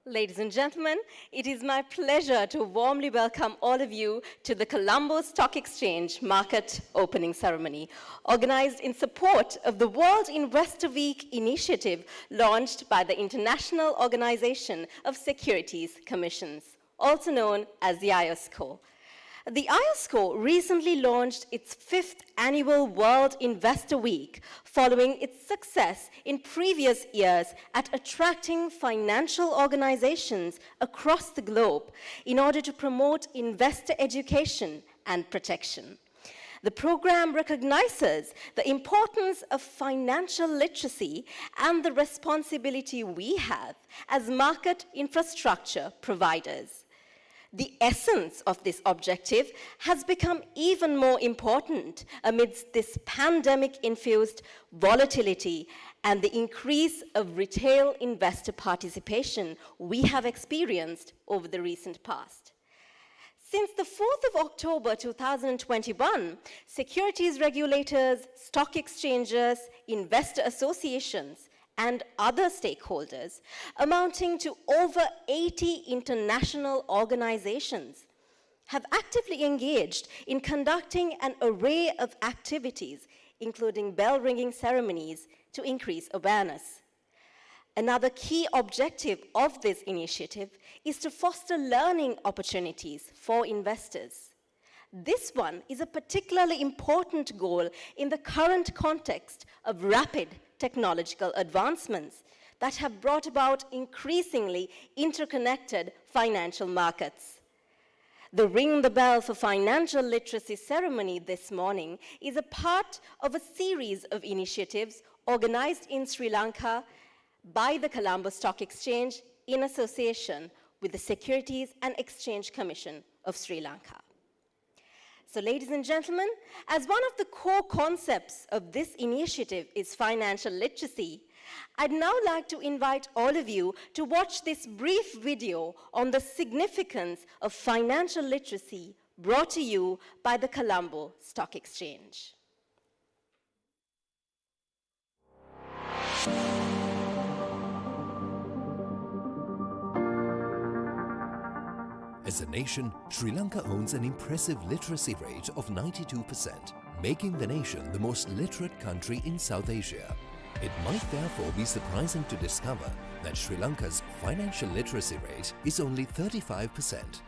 Ladies and gentlemen, it is my pleasure to warmly welcome all of you to the Colombo Stock Exchange Market Opening Ceremony, organized in support of the World Investor Week initiative launched by the International Organization of Securities Commissions, also known as the IOSCO. The IOSCO recently launched its 5th annual World Investor Week, following its success in previous years at attracting financial organizations across the globe in order to promote investor education and protection. The program recognizes the importance of financial literacy and the responsibility we have as market infrastructure providers. The essence of this objective has become even more important amidst this pandemic-infused volatility and the increase of retail investor participation we have experienced over the recent past. Since the 4th of October 2021, securities regulators, stock exchanges, investor associations, and other stakeholders, amounting to over 80 international organizations, have actively engaged in conducting an array of activities, including bell-ringing ceremonies, to increase awareness. Another key objective of this initiative is to foster learning opportunities for investors. This one is a particularly important goal in the current context of rapid technological advancements that have brought about increasingly interconnected financial markets. The Ring the Bell for Financial Literacy ceremony this morning is a part of a series of initiatives organized in Sri Lanka by the Colombo Stock Exchange in association with the Securities and Exchange Commission of Sri Lanka. So, ladies and gentlemen, as one of the core concepts of this initiative is financial literacy, I'd now like to invite all of you to watch this brief video on the significance of financial literacy brought to you by the Colombo Stock Exchange. As a nation, Sri Lanka owns an impressive literacy rate of 92%, making the nation the most literate country in South Asia. It might therefore be surprising to discover that Sri Lanka's financial literacy rate is only 35%.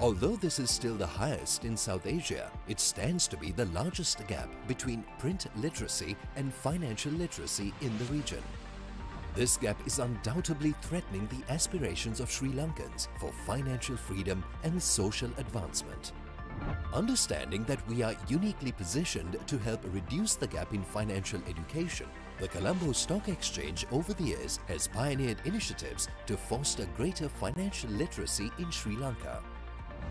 Although this is still the highest in South Asia, it stands to be the largest gap between print literacy and financial literacy in the region. This gap is undoubtedly threatening the aspirations of Sri Lankans for financial freedom and social advancement. Understanding that we are uniquely positioned to help reduce the gap in financial education, the Colombo Stock Exchange over the years has pioneered initiatives to foster greater financial literacy in Sri Lanka.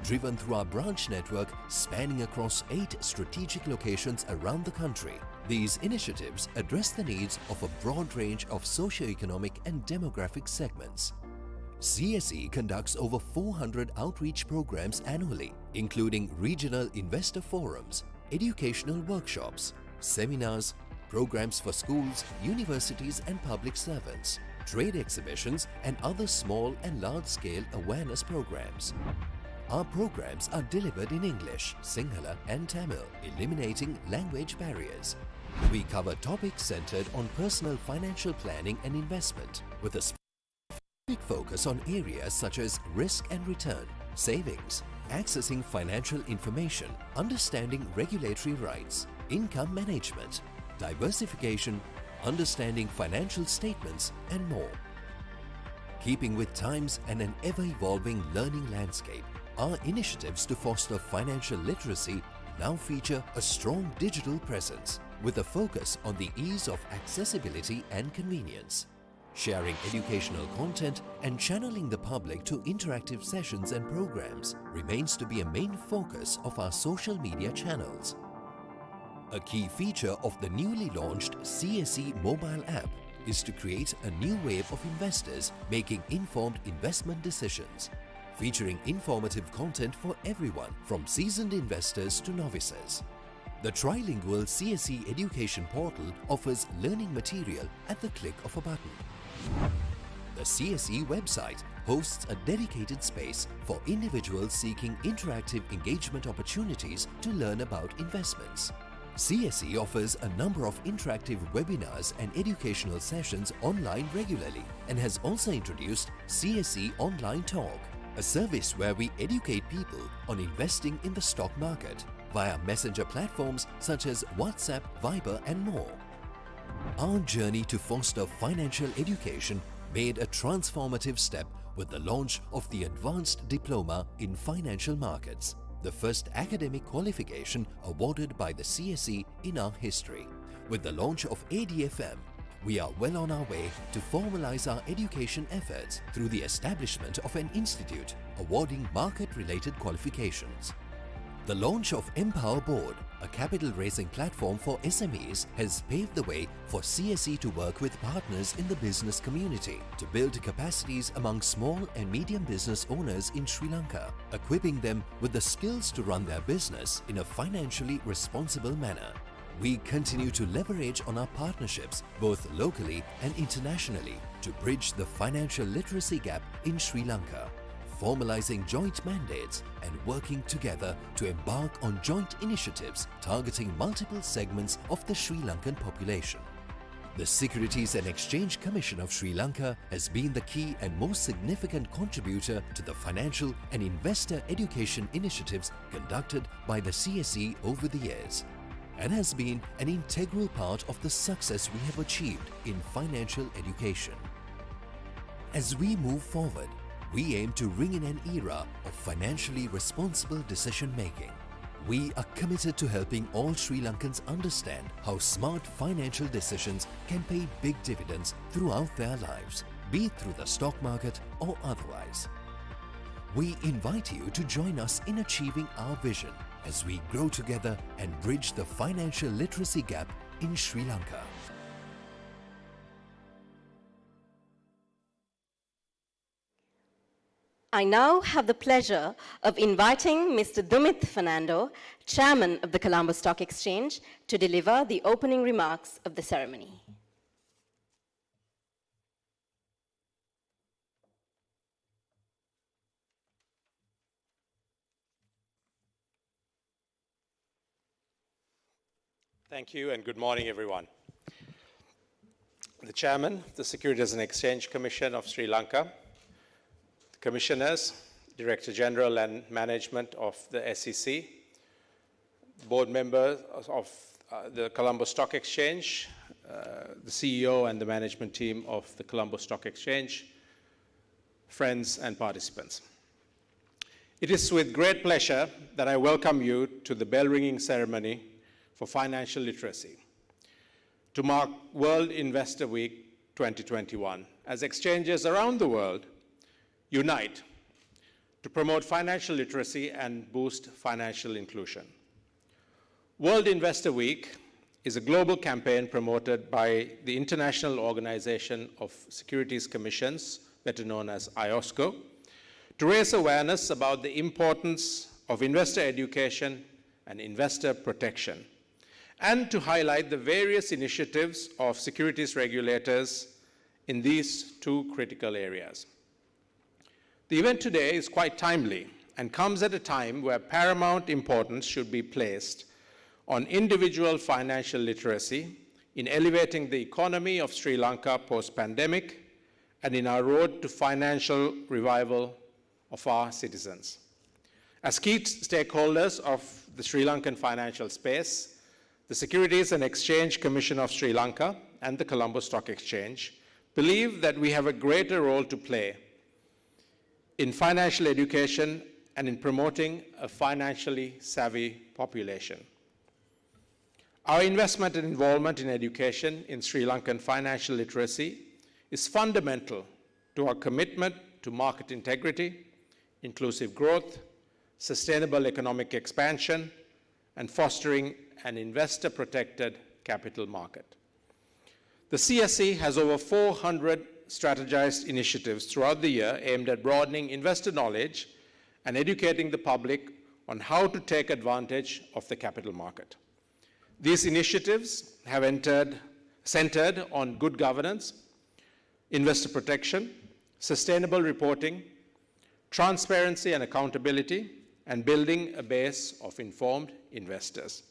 Driven through our branch network spanning across 8 strategic locations around the country, these initiatives address the needs of a broad range of socio-economic and demographic segments. CSE conducts over 400 outreach programs annually, including regional investor forums, educational workshops, seminars, programs for schools, universities and public servants, trade exhibitions and other small and large-scale awareness programs. Our programs are delivered in English, Sinhala and Tamil, eliminating language barriers. We cover topics centered on personal financial planning and investment, with a specific focus on areas such as risk and return, savings, accessing financial information, understanding regulatory rights, income management, diversification, understanding financial statements, and more. Keeping with times and an ever-evolving learning landscape, our initiatives to foster financial literacy now feature a strong digital presence with a focus on the ease of accessibility and convenience. Sharing educational content and channeling the public to interactive sessions and programs remains to be a main focus of our social media channels. A key feature of the newly launched CSE mobile app is to create a new wave of investors making informed investment decisions, featuring informative content for everyone from seasoned investors to novices. The trilingual CSE education portal offers learning material at the click of a button. The CSE website hosts a dedicated space for individuals seeking interactive engagement opportunities to learn about investments. CSE offers a number of interactive webinars and educational sessions online regularly and has also introduced CSE Online Talk, a service where we educate people on investing in the stock market via messenger platforms such as WhatsApp, Viber and more. Our journey to foster financial education made a transformative step with the launch of the Advanced Diploma in Financial Markets, the first academic qualification awarded by the CSE in our history. With the launch of ADFM, we are well on our way to formalize our education efforts through the establishment of an institute awarding market-related qualifications. The launch of Empower Board, a capital raising platform for SMEs, has paved the way for CSE to work with partners in the business community to build capacities among small and medium business owners in Sri Lanka, equipping them with the skills to run their business in a financially responsible manner. We continue to leverage on our partnerships both locally and internationally to bridge the financial literacy gap in Sri Lanka, formalizing joint mandates and working together to embark on joint initiatives targeting multiple segments of the Sri Lankan population. The Securities and Exchange Commission of Sri Lanka has been the key and most significant contributor to the financial and investor education initiatives conducted by the CSE over the years, and has been an integral part of the success we have achieved in financial education. As we move forward, we aim to ring in an era of financially responsible decision-making. We are committed to helping all Sri Lankans understand how smart financial decisions can pay big dividends throughout their lives, be it through the stock market or otherwise. We invite you to join us in achieving our vision as we grow together and bridge the financial literacy gap in Sri Lanka. I now have the pleasure of inviting Mr. Dumit Fernando, Chairman of the Colombo Stock Exchange, to deliver the opening remarks of the ceremony. Thank you and good morning, everyone. The Chairman of the Securities and Exchange Commission of Sri Lanka, Commissioners, Director General and Management of the SEC, board members of the Colombo Stock Exchange, the CEO and the management team of the Colombo Stock Exchange, friends and participants. It is with great pleasure that I welcome you to the bell-ringing ceremony for financial literacy to mark World Investor Week 2021 as exchanges around the world unite to promote financial literacy and boost financial inclusion. World Investor Week is a global campaign promoted by the International Organization of Securities Commissions, better known as IOSCO, to raise awareness about the importance of investor education and investor protection, and to highlight the various initiatives of securities regulators in these two critical areas. The event today is quite timely and comes at a time where paramount importance should be placed on individual financial literacy in elevating the economy of Sri Lanka post-pandemic and in our road to financial revival of our citizens. As key stakeholders of the Sri Lankan financial space, the Securities and Exchange Commission of Sri Lanka and the Colombo Stock Exchange believe that we have a greater role to play in financial education and in promoting a financially savvy population. Our investment and involvement in education in Sri Lankan financial literacy is fundamental to our commitment to market integrity, inclusive growth, sustainable economic expansion, and fostering an investor-protected capital market. The CSE has over 400 strategized initiatives throughout the year aimed at broadening investor knowledge and educating the public on how to take advantage of the capital market. These initiatives have centered on good governance, investor protection, sustainable reporting, transparency and accountability, and building a base of informed investors.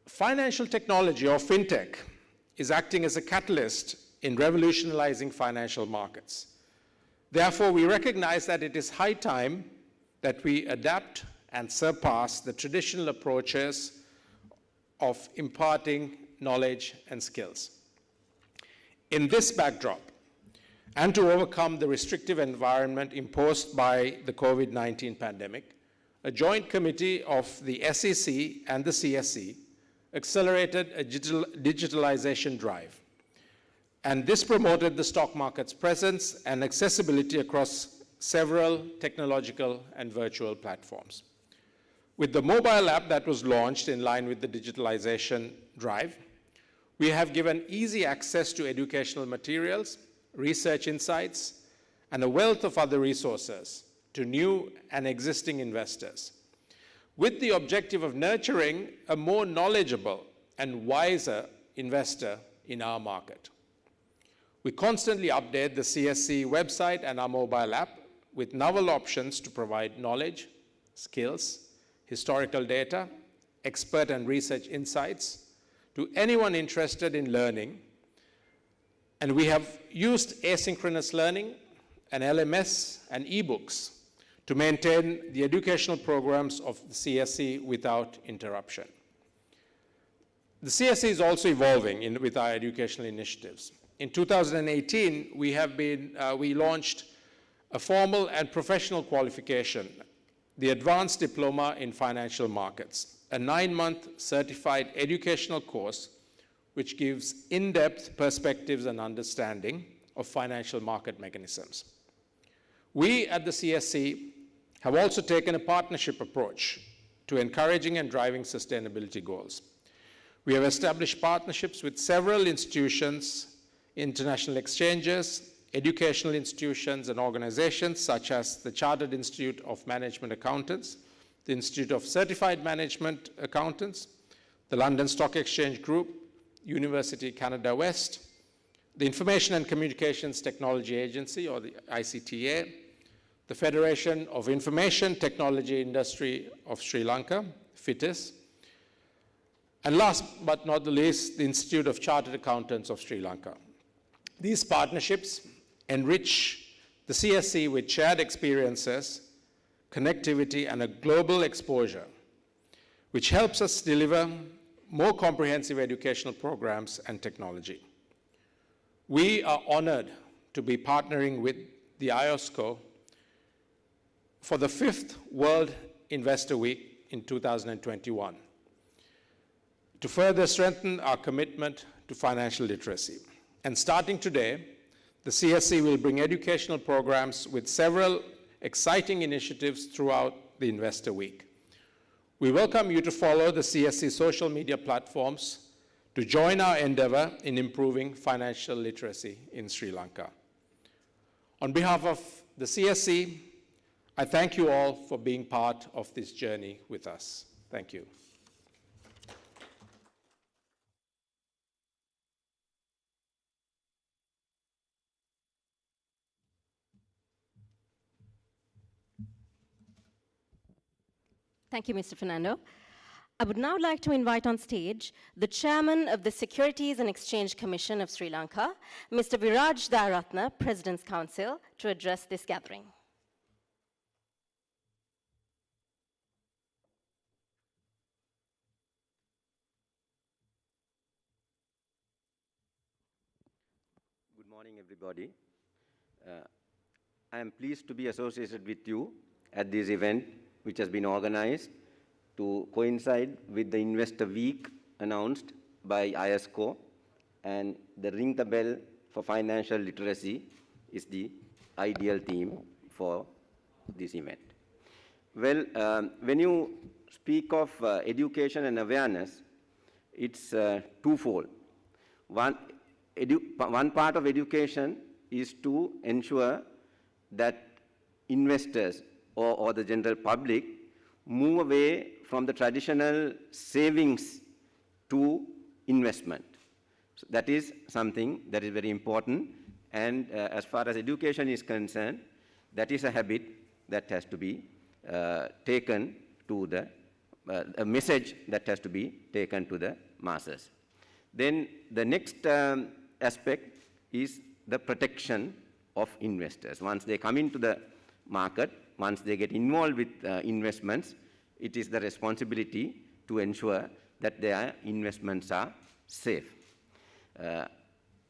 Financial technology, or fintech, is acting as a catalyst in revolutionizing financial markets. Therefore, we recognize that it is high time that we adapt and surpass the traditional approaches of imparting knowledge and skills. In this backdrop, and to overcome the restrictive environment imposed by the COVID-19 pandemic, a joint committee of the SEC and the CSE accelerated a digitalization drive. And this promoted the stock market's presence and accessibility across several technological and virtual platforms. With the mobile app that was launched in line with the digitalization drive, we have given easy access to educational materials, research insights, and a wealth of other resources to new and existing investors, with the objective of nurturing a more knowledgeable and wiser investor in our market. We constantly update the CSC website and our mobile app with novel options to provide knowledge, skills, historical data, expert and research insights to anyone interested in learning. And we have used asynchronous learning and LMS and ebooks to maintain the educational programs of the CSC without interruption. The CSC is also evolving with our educational initiatives. In 2018, we launched a formal and professional qualification, the Advanced Diploma in Financial Markets, a 9-month certified educational course which gives in-depth perspectives and understanding of financial market mechanisms. We at the CSC have also taken a partnership approach to encouraging and driving sustainability goals. We have established partnerships with several institutions, international exchanges, educational institutions and organizations such as the Chartered Institute of Management Accountants, the Institute of Certified Management Accountants, the London Stock Exchange Group, University Canada West, the Information and Communications Technology Agency, or the ICTA, the Federation of Information Technology Industry of Sri Lanka, FITIS, and last but not the least, the Institute of Chartered Accountants of Sri Lanka. These partnerships enrich the CSC with shared experiences, connectivity, and a global exposure, which helps us deliver more comprehensive educational programs and technology. We are honored to be partnering with the IOSCO for the 5th World Investor Week in 2021 to further strengthen our commitment to financial literacy. And starting today, the CSC will bring educational programs with several exciting initiatives throughout the Investor Week. We welcome you to follow the CSC social media platforms to join our endeavor in improving financial literacy in Sri Lanka. On behalf of the CSC, I thank you all for being part of this journey with us. Thank you. Thank you, Mr. Fernando. I would now like to invite on stage the Chairman of the Securities and Exchange Commission of Sri Lanka, Mr. Viraj Dharatna, President's Council, to address this gathering. Good morning, everybody. I am pleased to be associated with you at this event, which has been organized to coincide with the Investor Week announced by IOSCO, and the Ring the Bell for Financial Literacy is the ideal theme for this event. Well, when you speak of education and awareness, it's twofold. One part of education is to ensure that investors or the general public move away from the traditional savings to investment. So that is something that is very important, And as far as education is concerned, that is a habit that has to be taken to the, a message that has to be taken to the masses. Then the next aspect is the protection of investors. Once they come into the market, once they get involved with investments, it is the responsibility to ensure that their investments are safe.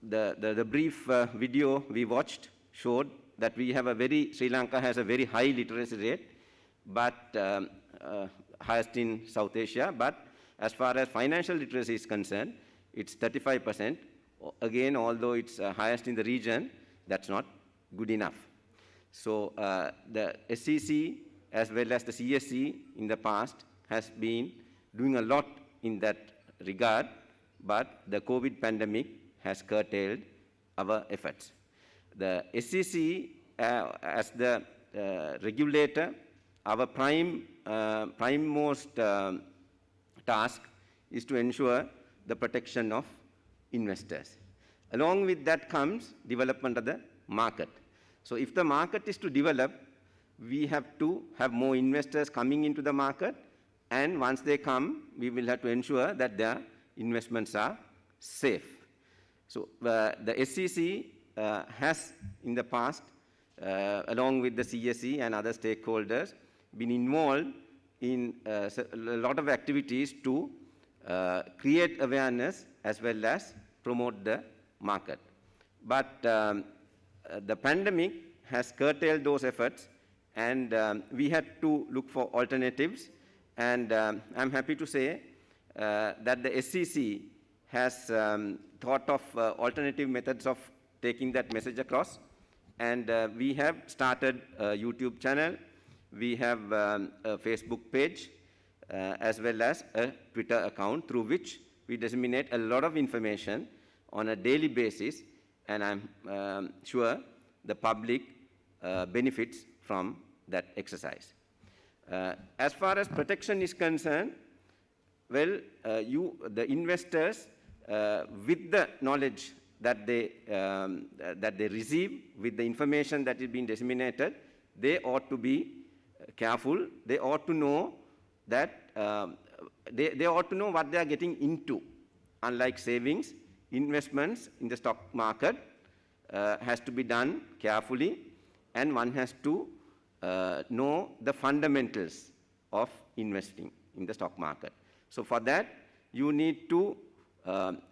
The brief video we watched showed that Sri Lanka has a very high literacy rate, but highest in South Asia, but as far as financial literacy is concerned, it's 35%. Again, although it's highest in the region, that's not good enough. So the SEC as well as the CSC in the past has been doing a lot in that regard, but the COVID pandemic has curtailed our efforts. The SEC as the regulator, our primemost task is to ensure the protection of investors. Along with that comes development of the market. So if the market is to develop, we have to have more investors coming into the market, and once they come, we will have to ensure that their investments are safe. So the SEC has in the past, along with the CSE and other stakeholders, been involved in a lot of activities to create awareness as well as promote the market. But the pandemic has curtailed those efforts, and we had to look for alternatives. And I'm happy to say that the SEC has thought of alternative methods of taking that message across. And we have started a YouTube channel. We have a Facebook page, as well as a Twitter account through which we disseminate a lot of information on a daily basis, and I'm sure the public benefits from that exercise. As far as protection is concerned, well, the investors, with the knowledge that they receive, with the information that is being disseminated, they ought to be careful. They ought to know that they ought to know what they are getting into. Unlike savings, investments in the stock market has to be done carefully, and one has to know the fundamentals of investing in the stock market. So for that, you need to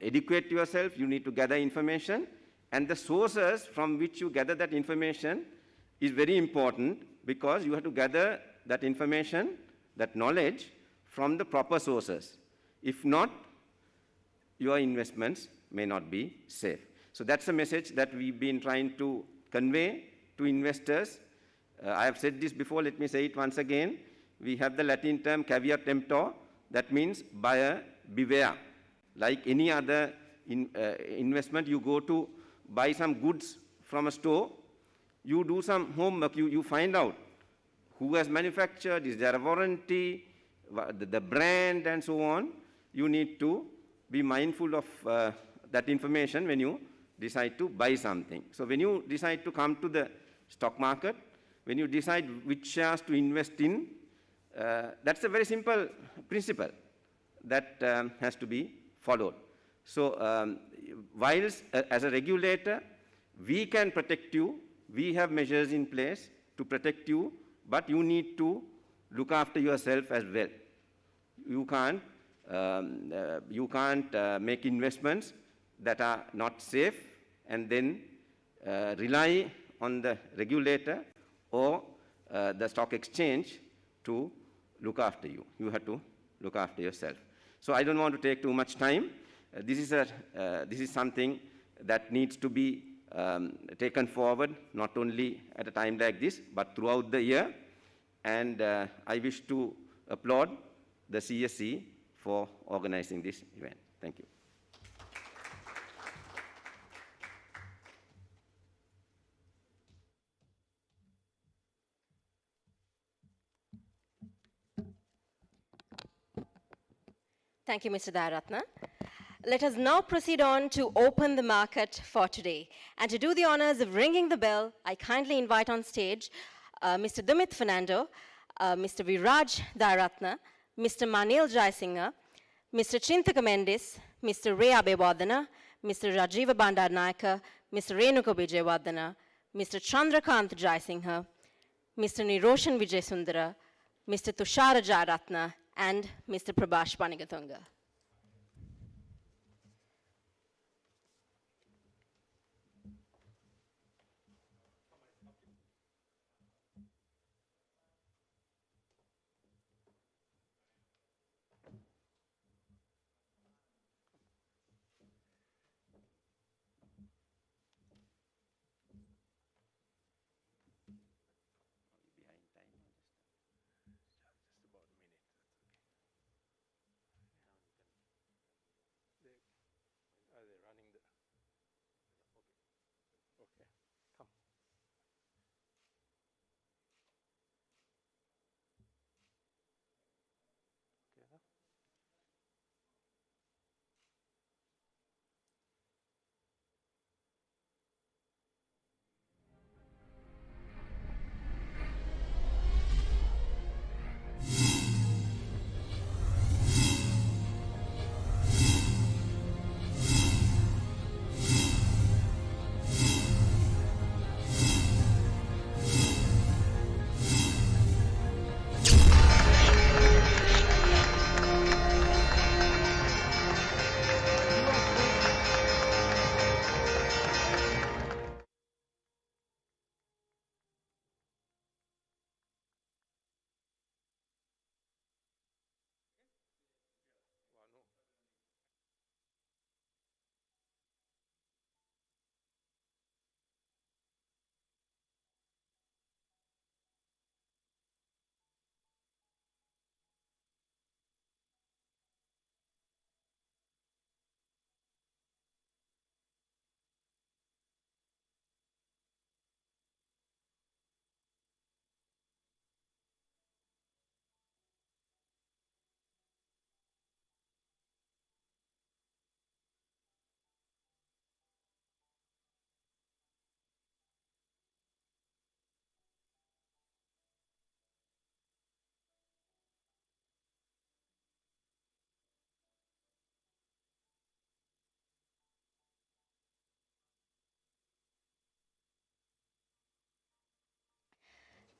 educate yourself, you need to gather information, and the sources from which you gather that information is very important, because you have to gather that information, that knowledge, from the proper sources. If not, your investments may not be safe. So that's a message that we've been trying to convey to investors. I have said this before, let me say it once again. We have the Latin term caveat emptor, that means buyer beware. Like any other investment, you go to buy some goods from a store, you do some homework, you find out who has manufactured, is there a warranty, the brand, and so on. You need to be mindful of that information when you decide to buy something. So when you decide to come to the stock market, when you decide which shares to invest in, that's a very simple principle that has to be followed. So whilst as a regulator, we can protect you, we have measures in place to protect you, but you need to look after yourself as well. You can't make investments that are not safe and then rely on the regulator or the stock exchange to look after you. You have to look after yourself. So I don't want to take too much time. This is something that needs to be taken forward, not only at a time like this, but throughout the year. And I wish to applaud the CSE for organizing this event. Thank you. Thank you, Mr. Dharatna. Let us now proceed on to open the market for today. And to do the honors of ringing the bell, I kindly invite on stage Mr. Dimit Fernando, Mr. Viraj Dharatna, Mr. Manil Jaisingha, Mr. Chintaka Mendis, Mr. Ray Abewardana, Mr. Rajiva Bandarnaika, Mr. Renuka Vijayawardana, Mr. Chandrakant Jaisingha, Mr. Niroshan Vijayasundara, Mr. Tushara Jayaratna, and Mr. Prabhash Panigatunga.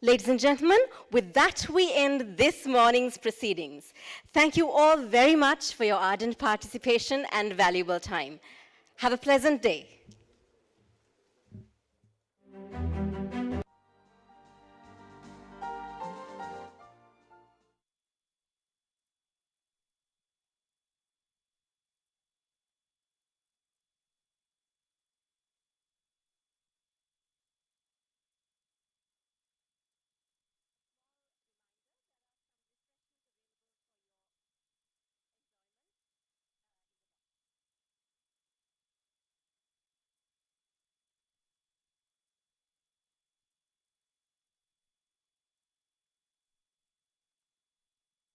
Ladies and gentlemen, with that we end this morning's proceedings. Thank you all very much for your ardent participation and valuable time. Have a pleasant day.